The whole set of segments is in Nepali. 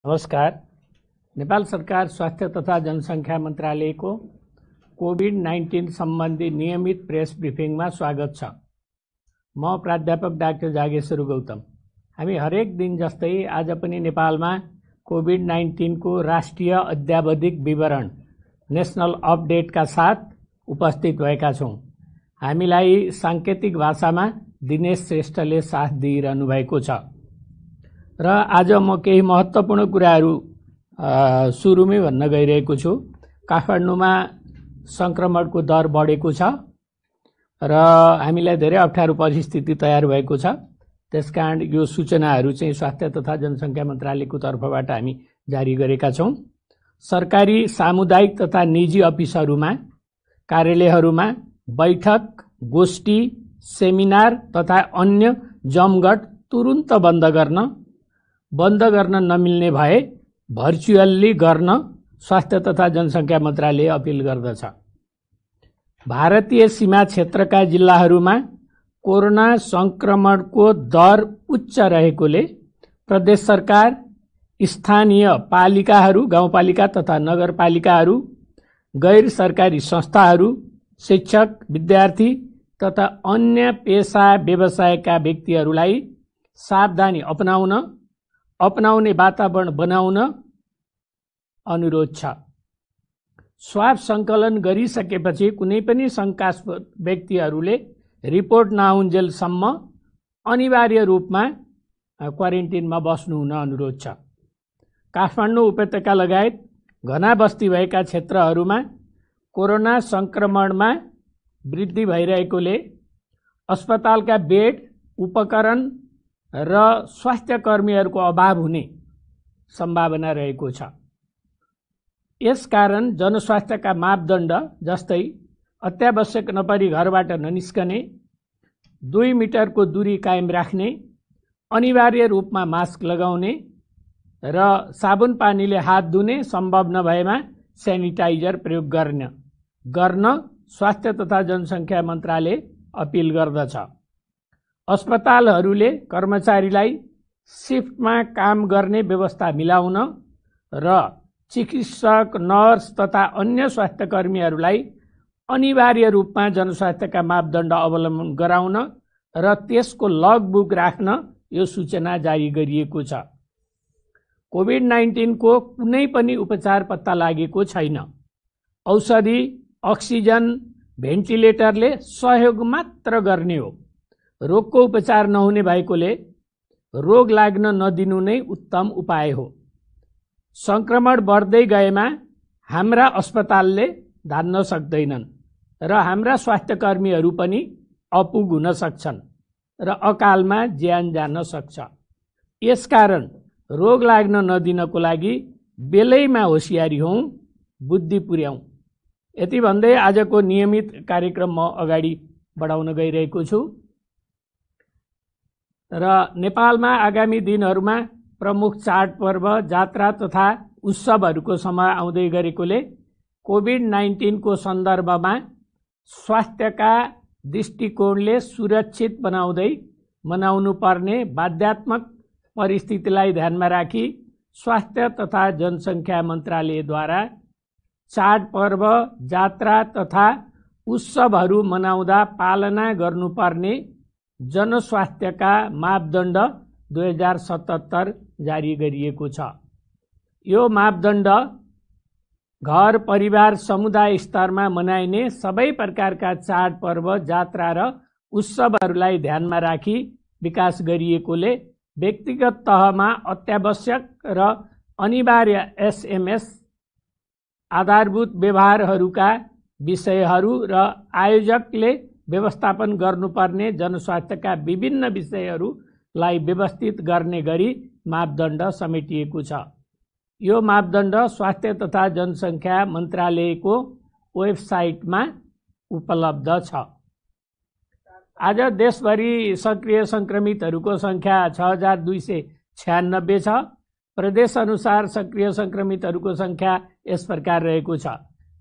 नमस्कार। नेपाल सरकार स्वास्थ्य तथा जनसङ्ख्या मन्त्रालयको कोभिड-19 सम्बन्धी नियमित प्रेस ब्रिफिङमा स्वागत छ। म प्राध्यापक डाक्टर जागेश्वर गौतम। हामी हरेक दिन जस्तै आज पनि नेपालमा कोभिड-19 को राष्ट्रिय अद्यावधिक विवरण नेशनल अपडेटका साथ उपस्थित भएका छौँ। हामीलाई साङ्केतिक भाषामा दिनेश श्रेष्ठले साथ दिइरहनु भएको छ र आज म केही महत्त्वपूर्ण कुराहरू सुरुमै भन्न गइरहेको छु। काठमाडौँमा संक्रमणको दर बढेको छ र हामीलाई धेरै अप्ठ्यारो परिस्थिति तयार भएको छ। त्यसकारण यो सूचनाहरू चाहिँ स्वास्थ्य तथा जनसङ्ख्या मन्त्रालयको तर्फबाट हामी जारी गरेका छौँ। सरकारी सामुदायिक तथा निजी अफिसहरूमा कार्यालयहरूमा बैठक, गोष्ठी, सेमिनार तथा अन्य जमघट तुरुन्त बन्द गर्न नमिल्ने भए भर्चुअल्ली गर्न स्वास्थ्य तथा जनसङ्ख्या मन्त्रालय अपिल गर्दछ। भारतीय सीमा क्षेत्रका जिल्लाहरूमा कोरोना संक्रमणको दर उच्च रहेकोले प्रदेश सरकार, स्थानीय पालिकाहरू, गाउँपालिका तथा नगरपालिकाहरू, गैर सरकारी संस्थाहरू, शिक्षक, विद्यार्थी तथा अन्य पेशा व्यवसायका व्यक्तिहरूलाई सावधानी अपनाउने वातावरण बनाउन अनुरोध छ। स्वाब सङ्कलन गरिसकेपछि कुनै पनि शङ्कास्पद व्यक्तिहरूले रिपोर्ट नआउन्जेलसम्म अनिवार्य रूपमा क्वारेन्टिनमा बस्नु हुन अनुरोध छ। काठमाडौँ उपत्यका लगायत घना बस्ती भएका क्षेत्रहरूमा कोरोना संक्रमणमा वृद्धि भइरहेकोले अस्पतालका बेड, उपकरण र स्वास्थ्य कर्मीहरूको अभाव हुने सम्भावना रहेको छ। यसकारण जनस्वास्थ्यका मापदण्ड जस्तै अत्यावश्यक नपरी घरबाट ननिस्कने, 2 मिटरको दूरी कायम राख्ने, अनिवार्य रूपमा मास्क लगाउने र साबुन पानीले हात धुने, सम्भव नभएमा सेनिटाइजर प्रयोग गर्न स्वास्थ्य तथा जनसङ्ख्या मन्त्रालय अपिल गर्दछ। अस्पतालहरूले कर्मचारीलाई शिफ्टमा काम गर्ने व्यवस्था मिलाउन र चिकित्सक, नर्स तथा अन्य स्वास्थ्य कर्मीहरूलाई अनिवार्य रूपमा जनस्वास्थ्यका मापदण्ड अवलम्बन गराउन र त्यसको लगबुक राख्न यो सूचना जारी गरिएको छ। कोभिड-19 को कुनै पनि उपचार पत्ता लागेको छैन। औषधि, अक्सिजन, भेन्टिलेटरले सहयोग मात्र गर्ने हो। रोगको उपचार नहुने भएकोले रोग लाग्न नदिनु नै उत्तम उपाय हो। संक्रमण बढ्दै गएमा हाम्रा अस्पतालले धान्न सक्दैनन् र हाम्रा स्वास्थ्य कर्मीहरू पनि अपुग हुन सक्छन् र अकालमा ज्यान जान सक्छ। यसकारण रोग लाग्न नदिनको लागि बेलैमा होसियारी हौँ, बुद्धि पुर्याउँ। यति भन्दै आजको नियमित कार्यक्रम म अगाडि बढाउन गइरहेको छु र नेपालमा आगामी दिनहरूमा प्रमुख चाडपर्व, जात्रा तथा उत्सवहरूको समय आउँदै गरेकोले कोभिड-19 को सन्दर्भमा स्वास्थ्यका दृष्टिकोणले सुरक्षित बनाउँदै मनाउनु पर्ने बाध्यात्मक परिस्थितिलाई ध्यानमा राखी स्वास्थ्य तथा जनसङ्ख्या मन्त्रालयद्वारा चाडपर्व, जात्रा तथा उत्सवहरू मनाउँदा पालना गर्नुपर्ने जनस्वास्थ्यका मापदण्ड 2077 जारी गरिएको छ। यो मापदण्ड घर, परिवार, समुदाय स्तरमा मनाइने सबै प्रकारका चाडपर्व, जात्रा र उत्सवहरूलाई ध्यानमा राखी विकास गरिएकोले व्यक्तिगत तहमा अत्यावश्यक र अनिवार्य SMS, आधारभूत व्यवहारहरूका विषयहरू र आयोजकले व्यवस्थापन गर्नुपर्ने जनस्वास्थ्यका विभिन्न विषयहरूलाई व्यवस्थित गर्ने गरी मापदण्ड समेटिएको छ। यो मापदण्ड स्वास्थ्य तथा जनसङ्ख्या मन्त्रालयको वेबसाइटमा उपलब्ध छ। आज देशभरि सक्रिय सङ्क्रमितहरूको सङ्ख्या 6296 छ। प्रदेश अनुसार सक्रिय सङ्क्रमितहरूको सङ्ख्या यस प्रकार रहेको छ।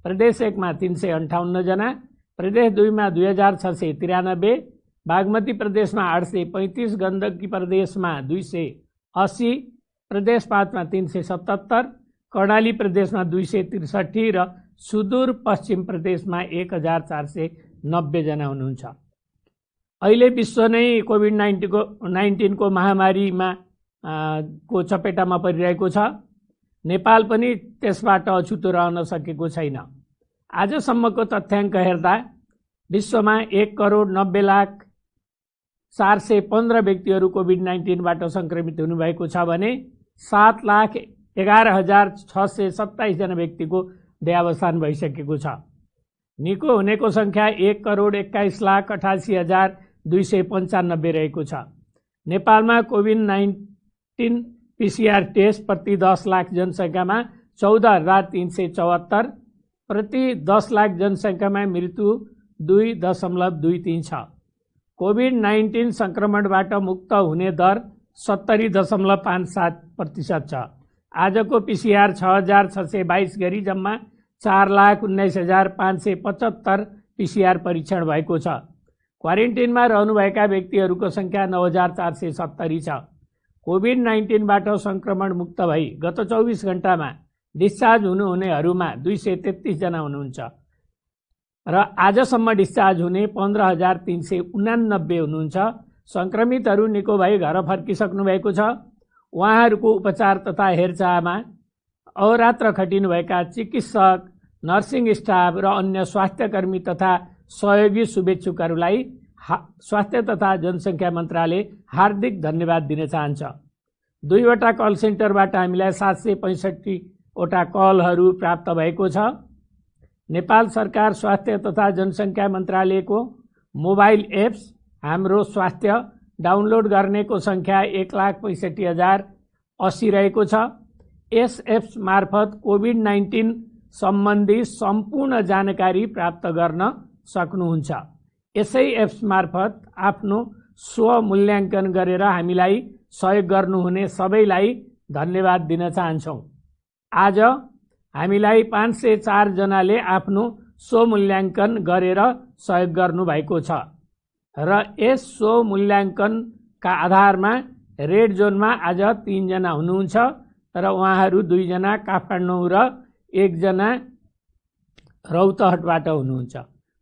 प्रदेश 1 मा 358 जना, प्रदेश 2 मा 2693, बागमती प्रदेशमा 835, गण्डकी प्रदेशमा 280, प्रदेश 5मा 377, कर्णाली प्रदेशमा 263 र सुदूर पश्चिम प्रदेशमा 1490 जना हुनुहुन्छ। अहिले विश्व नै कोभिड-19 को महामारीमा को चपेटामा परिरहेको छ। नेपाल पनि त्यसबाट अछुतो रहन सकेको छैन। आजसम्मको तथ्याङ्क हेर्दा विश्वमा 1,90,04,15 व्यक्तिहरू कोभिड-19 बाट संक्रमित हुनुभएको छ भने 7,11,627 जना व्यक्तिको देहावसान भइसकेको छ। निको हुनेको संख्या 1,21,88,295 रहेको छ। नेपालमा कोभिड-19 पीसीआर टेस्ट प्रति 10 लाख जनसङ्ख्यामा 14,374, प्रति 10 लाख जनसङ्ख्यामा मृत्यु 2.23 छ। कोभिड-19 संक्रमणबाट मुक्त हुने दर 70.57% छ। आजको पीसीआर 6,622 गरी जम्मा 4,19,575 पीसीआर परीक्षण भएको छ। क्वारेन्टिनमा रहनुभएका व्यक्तिहरूको संख्या 9,470 छ। कोभिड-19 बाट संक्रमण मुक्त भई गत 24 घण्टामा डिस्चार्ज हुनुहुनेहरूमा 233 जना हुनुहुन्छ र आजसम्म डिस्चार्ज हुने 15,389 हुनुहुन्छ। संक्रमितहरू निको भई घर फर्किसक्नु भएको छ। उहाँहरूको उपचार तथा हेरचाहमा अहोरात्र खटिनुभएका चिकित्सक, नर्सिङ स्टाफ र अन्य स्वास्थ्यकर्मी तथा सहयोगी शुभेच्छुकहरूलाई स्वास्थ्य तथा जनसङ्ख्या मन्त्रालय हार्दिक धन्यवाद दिन चाहन्छ। 2वटा कल सेन्टरबाट हामीलाई 765 वटा कलहरू प्राप्त भएको छ। नेपाल सरकार स्वास्थ्य तथा जनसङ्ख्या मन्त्रालयको मोबाइल एप्स हाम्रो स्वास्थ्य डाउनलोड गर्नेको संख्या 1,65,080 रहेको छ। यस एप्स मार्फत कोभिड-19 सम्बन्धी सम्पूर्ण जानकारी प्राप्त गर्न सक्नुहुन्छ। यसै एप्स मार्फत आफ्नो स्वमूल्याङ्कन गरेर हामीलाई सहयोग गर्नुहुने सबैलाई धन्यवाद दिन चाहन्छौँ। आज हामीलाई 504 जनाले आफ्नो स्वमूल्याङ्कन गरेर सहयोग गर्नुभएको छ र यस स्वमूल्याङ्कनका आधारमा रेड जोनमा आज 3 जना हुनुहुन्छ र उहाँहरू 2 जना काठमाडौँ र 1 जना रौतहटबाट हुनुहुन्छ।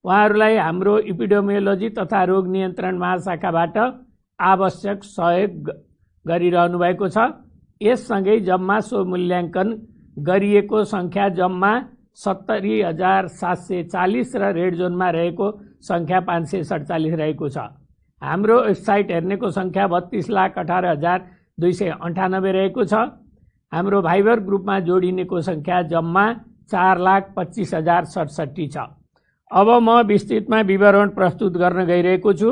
उहाँहरूलाई हाम्रो एपिडेमियोलोजी तथा रोग नियन्त्रण महाशाखाबाट आवश्यक सहयोग गरिरहनु भएको छ। यससँगै जम्मा स्वमूल्याङ्कन गरिएको संख्या जम्मा 70,740 र रेड जोनमा रहेको संख्या 547 रहेको छ। हाम्रो वेबसाइट हेर्नेको संख्या 32,18,298 रहेको छ। हाम्रो भाइबर ग्रुपमा जोडिनेको संख्या जम्मा 4,25,067 छ। अब म विस्तृतमा विवरण प्रस्तुत गर्न गइरहेको छु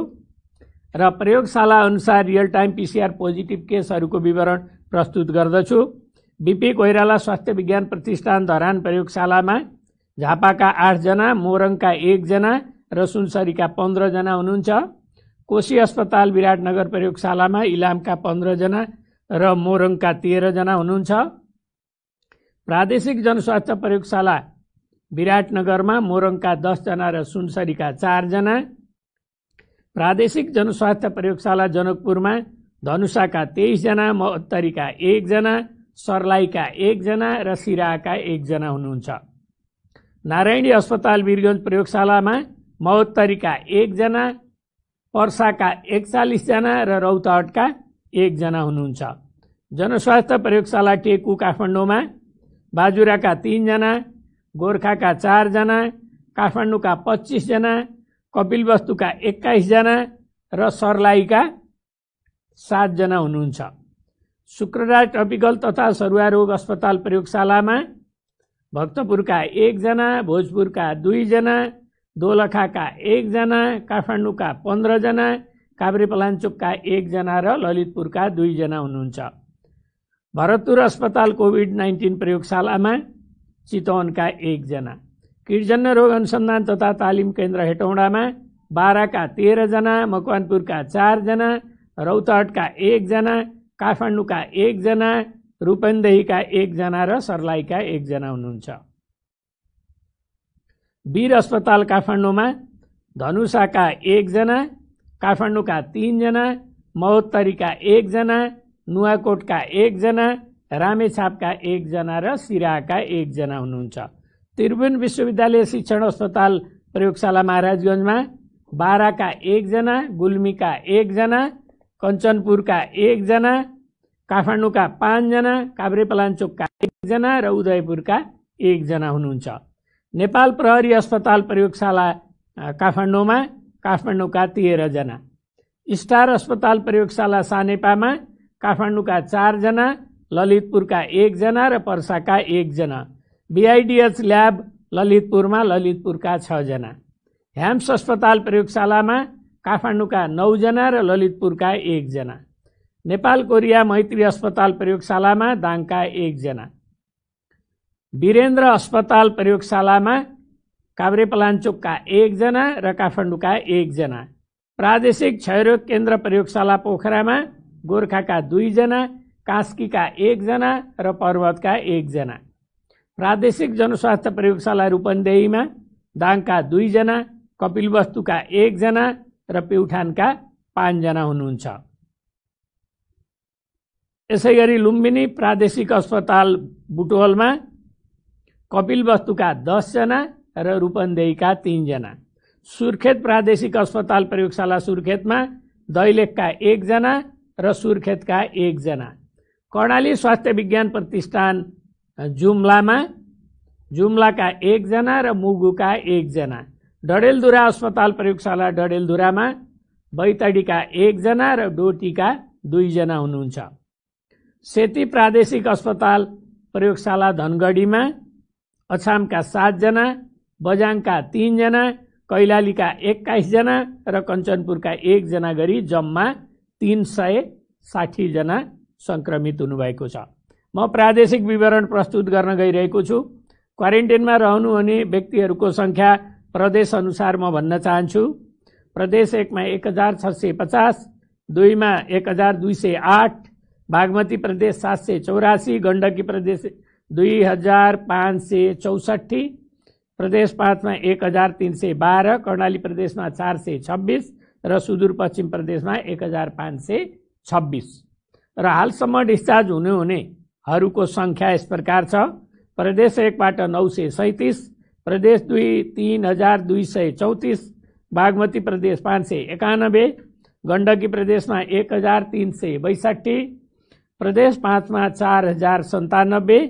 र प्रयोगशाला अनुसार रियल टाइम पीसीआर पोजिटिभ केसहरूको विवरण प्रस्तुत गर्दछु। बीपी कोइराला स्वास्थ्य विज्ञान प्रतिष्ठान धरान प्रयोगशालामा झापाका 8 जना, मोरङका 1 जना र सुनसरीका 15 जना हुनुहुन्छ। कोशी अस्पताल विराटनगर प्रयोगशालामा इलामका 15 जना र मोरङका 13 जना हुनुहुन्छ। प्रादेशिक जनस्वास्थ्य प्रयोगशाला विराटनगरमा मोरङका 10 जना र सुनसरीका 4 जना। प्रादेशिक जनस्वास्थ्य प्रयोगशाला जनकपुरमा धनुषाका 23 जना, महोत्तरीका 1 जना, सर्लाहीका 1 जना र सिराहाका 1 जना हुनुहुन्छ। नारायणी अस्पताल वीरगञ्ज प्रयोगशालामा महोत्तरीका 1 जना, पर्साका 41 जना र रौतहटका 1 जना हुनुहुन्छ। जनस्वास्थ्य प्रयोगशाला टेकु काठमाडौँमा बाजुराका 3 जना, गोर्खाका 4 जना, काठमाडौँका 25 जना, कपिलवस्तुका 21 जना र सर्लाहीका 7 जना हुनुहुन्छ। शुक्रराज ट्रपिकल तथा सरुवा रोग अस्पताल प्रयोगशालामा भक्तपुरका 1 जना, भोजपुरका 2 जना, दोलखाका 1 जना, काठमाडौँका 15 जना, काभ्रेपलाञ्चोकका 1 जना र ललितपुरका 2 जना हुनुहुन्छ। भरतपुर अस्पताल कोभिड-19 प्रयोगशालामा चितवनका 1 जना। कीटजन्य रोग अनुसन्धान तथा तालिम केन्द्र हेटौँडामा बाराका 13 जना, मकवानपुरका 4 जना, रौतहटका 1 जना, काठमाडौँका 1 जना, रूपन्देहीका 1 जना र सर्लाहीका 1 जना हुनुहुन्छ। वीर अस्पताल काठमाडौँमा धनुषाका 1 जना, काठमाडौँका 3 जना, महोत्तरीका 1 जना, नुवाकोटका 1 जना, रामेछापका 1 जना र सिराहाका 1 जना हुनुहुन्छ। त्रिभुवन विश्वविद्यालय शिक्षण अस्पताल प्रयोगशाला महाराजगञ्जमा बाराका 1 जना, गुल्मीका 1 जना, कञ्चनपुरका 1 जना, काठमाडौँका 5 जना, काभ्रेपलाञ्चोकका 1 जना र उदयपुरका 1 जना हुनुहुन्छ। नेपाल प्रहरी अस्पताल प्रयोगशाला काठमाडौँमा काठमाडौँका 13 जना, स्टार अस्पताल प्रयोगशाला सानेपामा काठमाडौँका 4 जना, ललितपुरका 1 जना र पर्साका 1 जना, BIDH ल्याब ललितपुरमा ललितपुरका 6 जना, ह्याम्स अस्पताल प्रयोगशालामा काठमाडौँका 9 जना र ललितपुरका 1 जना, नेपाल कोरिया मैत्री अस्पताल प्रयोगशालामा दाङका 1 जना, वीरेन्द्र अस्पताल प्रयोगशालामा काभ्रेपलाञ्चोकका 1 जना र काठमाडौँका 1 जना, प्रादेशिक क्षयरोग केन्द्र प्रयोगशाला पोखरामा गोर्खाका 2 जना, कास्कीका 1 जना र पर्वतका 1 जना, प्रादेशिक जनस्वास्थ्य प्रयोगशाला रूपन्देहीमा दाङका 2 जना, कपिलवस्तुका 1 जना र प्युठानका 5 जना हुनुहुन्छ। यसैगरी लुम्बिनी प्रादेशिक अस्पताल बुटवलमा कपिलवस्तुका 10 जना र रूपन्देहीका 3 जना, सुर्खेत प्रादेशिक अस्पताल प्रयोगशाला सुर्खेतमा दैलेखका 1 जना र सुर्खेतका 1 जना, कर्णाली स्वास्थ्य विज्ञान प्रतिष्ठान जुम्लाका 1 जना र मुगुका 1 जना, डडेलधुरा अस्पताल प्रयोगशाला डडेलधुरामा बैतडीका 1 जना र डोटीका 2 जना हुनुहुन्छ। सेती प्रादेशिक अस्पताल प्रयोगशाला धनगढीमा अछामका 7 जना, बझाङका 3 जना, कैलालीका 21 जना र कञ्चनपुरका 1 जना गरी जम्मा 360 जना संक्रमित हुनुभएको छ। म प्रादेशिक विवरण प्रस्तुत गर्न गइरहेको छु। क्वारेन्टाइनमा रहनुहुने व्यक्तिहरूको संख्या प्रदेश अनुसार म भन्न चाहन्छु। प्रदेश 1 मा 1650, 2 मा 1208, बागमती प्रदेश 784, गण्डकी प्रदेश 2564, प्रदेश 5 मा 1312, कर्णाली प्रदेशमा 426 र सुदूरपश्चिम प्रदेशमा 1526 र हालसम्म डिस्चार्ज हुनेहरूको संख्या यस प्रकार छ। प्रदेश 1 बाट 937, प्रदेश 2 3234, बागमती प्रदेश 591, गण्डकी प्रदेशमा 1362, प्रदेश 5 मा 4097,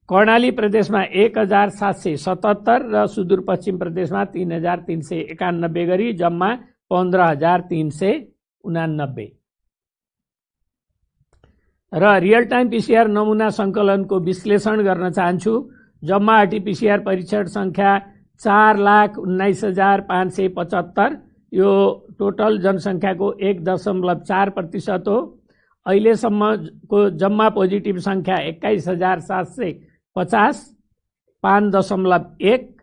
कर्णाली प्रदेशमा 1777 र सुदूरपश्चिम प्रदेशमा 3391 गरी जम्मा 15389 र रियल टाइम पीसीआर नमुना संकलनको विश्लेषण गर्न चाहन्छु। जम्मा आरटीपीसीआर परीक्षण संख्या 4,19,575 यो टोटल जनसंख्याको 1.4% हो। अहिलेसम्मको जम्मा पोजिटिभ संख्या 21,750, 5.1।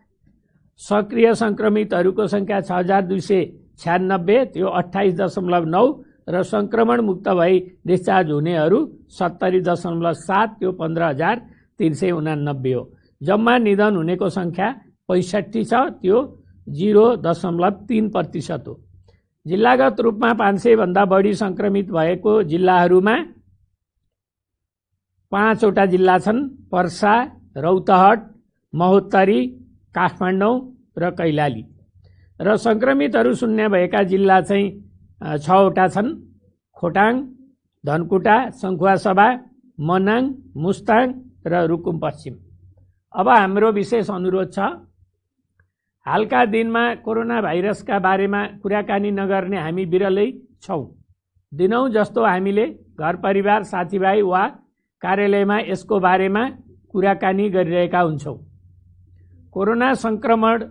सक्रिय संक्रमितहरूको संख्या 6,296, त्यो 28.9 र संक्रमण मुक्त भई डिस्चार्ज हुनेहरू 70.7, त्यो 15,389 हो। जम्मा निधन हुनेको संख्या 65 छ, त्यो 0.3% हो। जिल्लागत रूपमा 500 भन्दा बढी संक्रमित भएको जिल्लाहरूमा 5 वटा जिल्ला छन्: पर्सा, रौतहट, महोत्तरी, काठमाडौँ र कैलाली। र संक्रमितहरू शून्य भएका जिल्ला चाहिँ 6 वटा छन्: खोटाङ, धनकुटा, सङ्खुवासभा, मनाङ, मुस्ताङ र रुकुम पश्चिम। अब हाम्रो विशेष अनुरोध छ, हालका दिनमा कोरोना भाइरसका बारेमा कुराकानी नगर्ने हामी बिरलै छौं। दिनौं जस्तो हामीले घर परिवार, साथीभाइ वा कार्यालयमा यसको बारेमा कुराकानी गरिरहेका हुन्छौं। कोरोना संक्रमण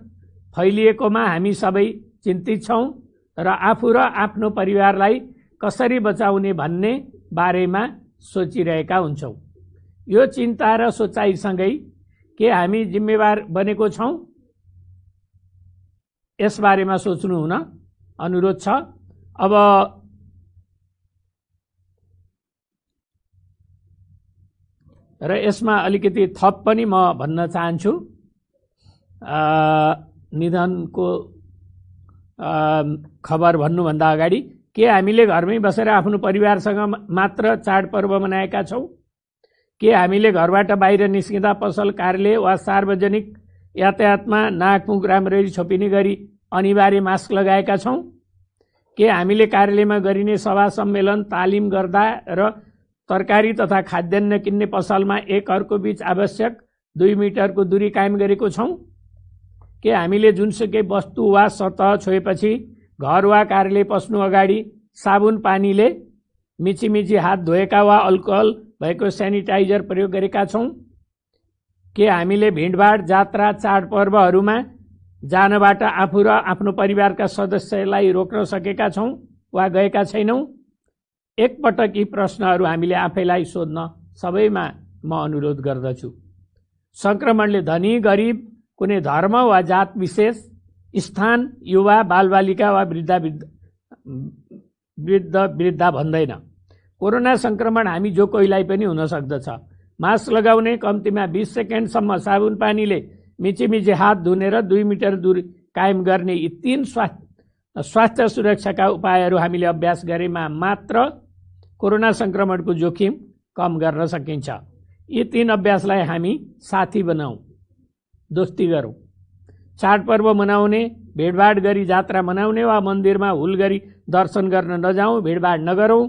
फैलिएकोमा हामी सबै चिन्तित छौं र आफू र आफ्नो परिवारलाई कसरी बचाउने भन्ने बारेमा सोचिरहेका हुन्छौं। यो चिन्ता र सोचाइसँगै के हामी जिम्मेवार बनेको छौं, यस बारेमा सोच्नु हुन अनुरोध छ। अब र यसमा अलिकति थप पनि म भन्न चाहन्छु। निधनको खबर भन्नुभन्दा अगाडि के हामीले घरमै बसेर आफ्नो परिवारसँग मात्र चाडपर्व मनाएका छौँ? के हामीले घरबाट बाहिर निस्किँदा पसल, कार्यालय वा सार्वजनिक यातायातमा नाकमुख राम्ररी छोपिने गरी अनिवार्य मास्क लगाएका छौँ? के हामीले कार्यालयमा गरिने सभा सम्मेलन, तालिम गर्दा र तरकारी तथा खाद्यान्न किन्ने पसलमा एक अर्को बीच आवश्यक 2 मिटरको दूरी कायम गरेको छौँ? के हामीले जुनसुकै वस्तु वा सतह छोएपछि घर वा कार्यालय पस्नु अगाडि साबुन पानीले मिचिमिची हात धोएका वा अल्कोहल भएको सेनिटाइजर प्रयोग गरेका छौँ? के हामीले भिडभाड, जात्रा, चाडपर्वहरूमा जानबाट आफू र आफ्नो परिवारका सदस्यलाई रोक्न सकेका छौँ वा गएका छैनौँ? एकपटक यी प्रश्नहरू हामीले आफैलाई सोध्न सबैमा म अनुरोध गर्दछु। संक्रमणले धनी गरिब, कुनै धर्म वा जात विशेष, स्थान, युवा, बालबालिका वा वृद्धा भन्दैन। कोरोना संक्रमण हामी जो कोहीलाई पनि हुन सक्दछ। मास्क लगाउने, कम्तीमा 20 सेकेन्डसम्म साबुन पानीले मिचिमिची हात धुने र 2 मिटर दूरी कायम गर्ने यी 3 स्वास्थ्य सुरक्षाका उपायहरू हामीले अभ्यास गरेमा मात्र कोरोना संक्रमणको जोखिम कम गर्न सकिन्छ। यी 3 अभ्यासलाई हामी साथी बनाऊ, दोस्ती गरौँ। चाडपर्व मनाउने, भिडभाड गरी जात्रा मनाउने वा मन्दिरमा हुल गरी दर्शन गर्न नजाउँ, भिडभाड नगरौँ।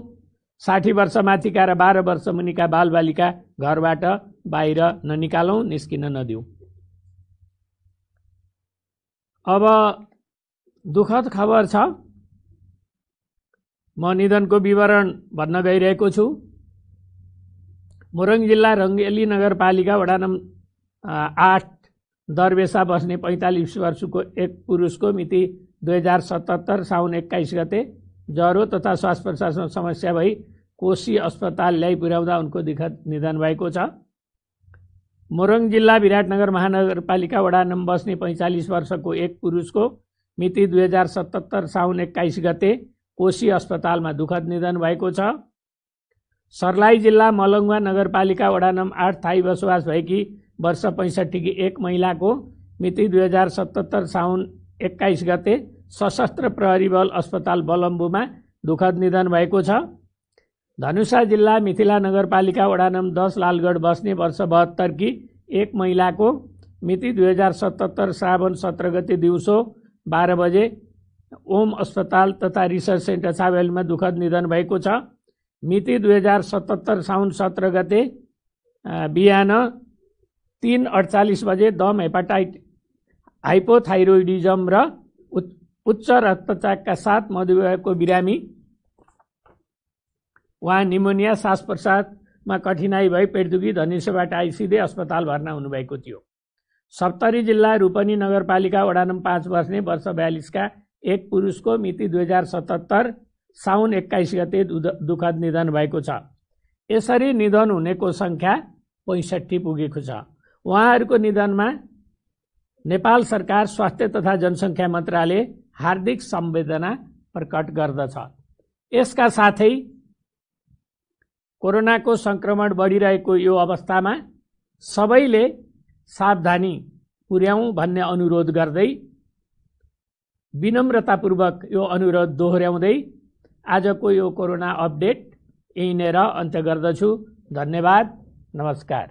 60 वर्ष माथिका र 12 वर्ष मुनिका बालबालिका घरबाट बाहिर ननिकालौँ, निस्किन नदिउँ। अब दुःखद खबर छ। म निधनको विवरण भन्न गइरहेको छु। मोरङ जिल्ला रङ्गेली नगरपालिका वडा नम्बर 8 दरबेसा बस्ने 45 वर्षको एक पुरुषको मिति 2077 साउन 21 गते ज्वरो तथा श्वास प्रश्वासमा समस्या भई कोशी अस्पताल ल्याइ पुर्याउँदा उनको निधन भएको छ। मोरङ जिल्ला विराटनगर महानगरपालिका वडा नम्बर बस्ने 45 वर्षको एक पुरुषको मिति 2077 साउन 21 गते कोशी अस्पतालमा दुःखद निधन भएको छ। सर्लाही जिल्ला मलङ्गा नगरपालिका वडा नम्बर 8 थाई बसोबास भएकी वर्ष 65 की एक महिलाको मिति 2077 साउन 21 गते सशस्त्र प्रहरी बल अस्पताल बलम्बुमा दुःखद निधन भएको छ। धनुषा जिल्ला मिथिला नगरपालिका वडा नम्बर 10 लालगढ बस्ने वर्ष 72 की एक महिलाको मिति 2077 श्रावण 17 गते दिउँसो 12 बजे ओम अस्पताल तथा रिसर्च सेन्टर छावेलमा दुःखद निधन भएको छ। मिति 2077 साउन 17 गते बिहान 3:48 बजे दम, हाइपोथाइरोइडिजम र उच्च रक्तचापका साथ मधुमेहको बिरामी वा निमोनिया, श्वास प्रश्वासमा कठिनाई भई पेटदुखी धनुषाबाट आइसिधै अस्पताल भर्ना हुनुभएको थियो। सप्तरी जिल्ला रूपनी नगरपालिका वडा नम्बर 5 बस्ने वर्ष 42 का एक पुरुषको मिति 2077 साउन 21 गते दुःखद निधन भएको छ। यसरी निधन हुनेको संख्या 65 पुगेको छ। उहाँहरूको निधनमा नेपाल सरकार स्वास्थ्य तथा जनसङ्ख्या मन्त्रालय हार्दिक संवेदना प्रकट गर्दछ। यसका साथै कोरोनाको संक्रमण बढिरहेको यो अवस्थामा सबैले सावधानी पुर्याउँ भन्ने अनुरोध गर्दै, विनम्रतापूर्वक यो अनुरोध दोहोर्याउँदै आजको यो कोरोना अपडेट यहीँनेर अन्त्य गर्दछु। धन्यवाद, नमस्कार।